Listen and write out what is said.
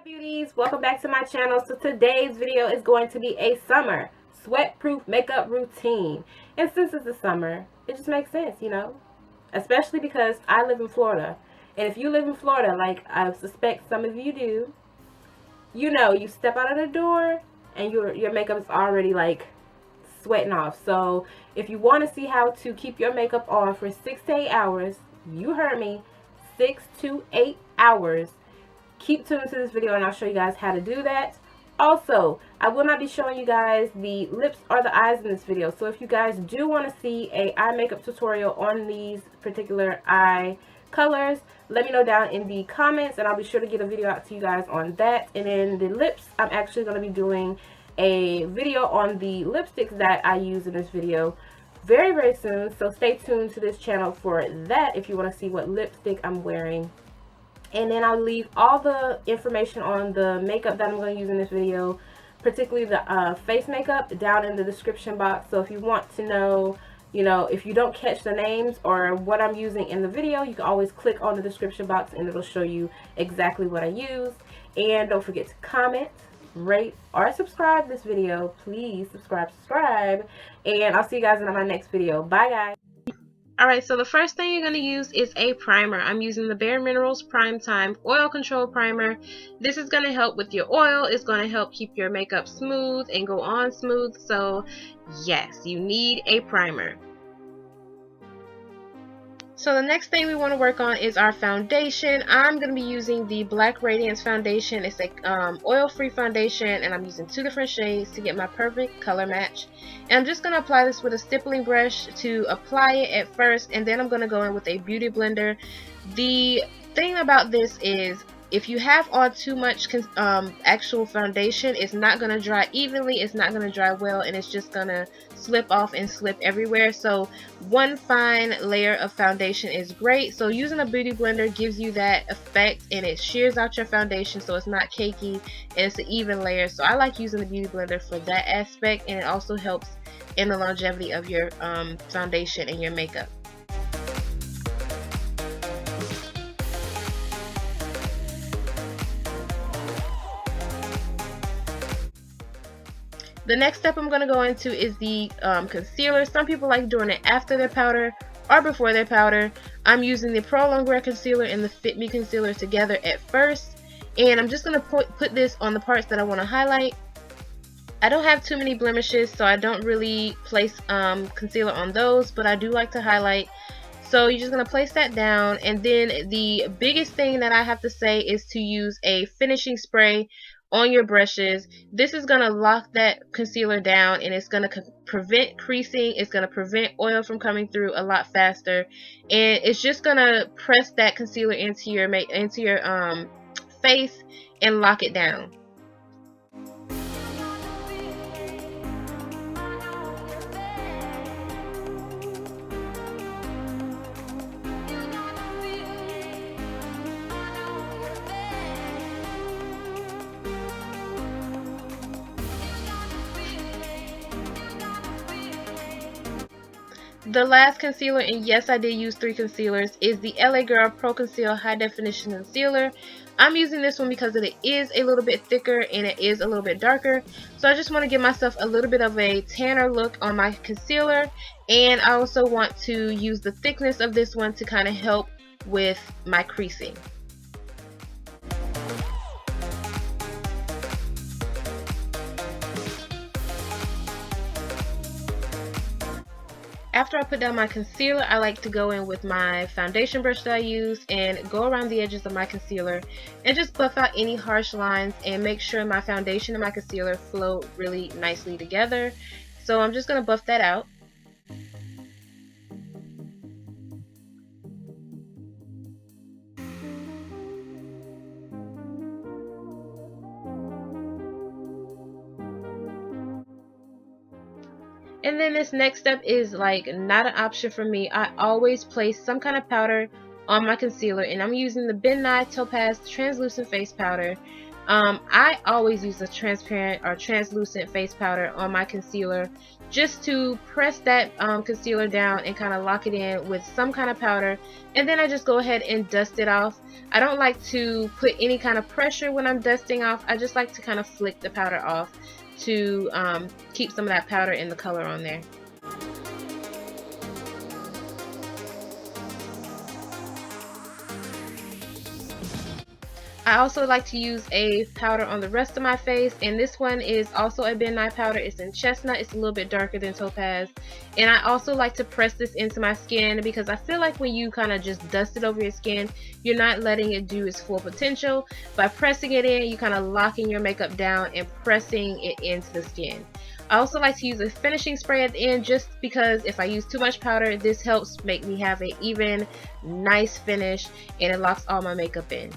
Beauties, welcome back to my channel. So today's video is going to be a summer sweat-proof makeup routine. And since it's the summer, it just makes sense, you know, especially because I live in Florida. And if you live in Florida, like I suspect some of you do, you know, you step out of the door and your makeup is already like sweating off. So if you want to see how to keep your makeup on for 6 to 8 hours, you heard me, 6 to 8 hours, keep tuned to this video and I'll show you guys how to do that. Also, I will not be showing you guys the lips or the eyes in this video. So if you guys do want to see a eye makeup tutorial on these particular eye colors, let me know down in the comments and I'll be sure to get a video out to you guys on that. And then the lips, I'm actually going to be doing a video on the lipsticks that I use in this video very soon. So stay tuned to this channel for that if you want to see what lipstick I'm wearing. And then I'll leave all the information on the makeup that I'm going to use in this video, particularly the face makeup, down in the description box. So if you want to know, you know, if you don't catch the names or what I'm using in the video, you can always click on the description box and it'll show you exactly what I use. And don't forget to comment, rate, or subscribe this video. Please subscribe. And I'll see you guys in my next video. Bye, guys. Alright, so the first thing you're going to use is a primer. I'm using the Bare Minerals Prime Time Oil Control Primer. This is going to help with your oil. It's going to help keep your makeup smooth and go on smooth. So, yes, you need a primer. So the next thing we want to work on is our foundation. I'm going to be using the Black Radiance foundation. It's a oil-free foundation, and I'm using 2 different shades to get my perfect color match. And I'm just going to apply this with a stippling brush to apply it at first, and then I'm going to go in with a beauty blender. The thing about this is, if you have on too much actual foundation, it's not going to dry evenly, it's not going to dry well, and it's just going to slip off and slip everywhere. So one fine layer of foundation is great. So using a beauty blender gives you that effect, and it shears out your foundation so it's not cakey and it's an even layer. So I like using the beauty blender for that aspect, and it also helps in the longevity of your foundation and your makeup. The next step I'm going to go into is the concealer. Some people like doing it after their powder or before their powder. I'm using the Pro-longwear concealer and the Fit Me concealer together at first. And I'm just going to put this on the parts that I want to highlight. I don't have too many blemishes, so I don't really place concealer on those, but I do like to highlight. So you're just going to place that down, and then the biggest thing that I have to say is to use a finishing spray on your brushes. This is going to lock that concealer down, and it's going to prevent creasing. It's going to prevent oil from coming through a lot faster, and it's just going to press that concealer into your face and lock it down. The last concealer, and yes, I did use 3 concealers, is the LA Girl Pro Conceal High Definition Concealer. I'm using this one because it is a little bit thicker and it is a little bit darker. So I just want to give myself a little bit of a tanner look on my concealer. And I also want to use the thickness of this one to kind of help with my creasing. After I put down my concealer, I like to go in with my foundation brush that I use and go around the edges of my concealer and just buff out any harsh lines and make sure my foundation and my concealer flow really nicely together. So I'm just going to buff that out. And then this next step is like not an option for me. I always place some kind of powder on my concealer, and I'm using the Topaz translucent face powder. I always use a transparent or translucent face powder on my concealer just to press that concealer down and kind of lock it in with some kind of powder, and then I just go ahead and dust it off. I don't like to put any kind of pressure when I'm dusting off. I just like to kind of flick the powder off to keep some of that powder and the color on there. I also like to use a powder on the rest of my face, and this one is also a midnight powder. It's in Chestnut. It's a little bit darker than Topaz, and I also like to press this into my skin because I feel like when you kind of just dust it over your skin, you're not letting it do its full potential. By pressing it in, you kind of locking your makeup down and pressing it into the skin. I also like to use a finishing spray at the end just because if I use too much powder, this helps make me have an even nice finish and it locks all my makeup in.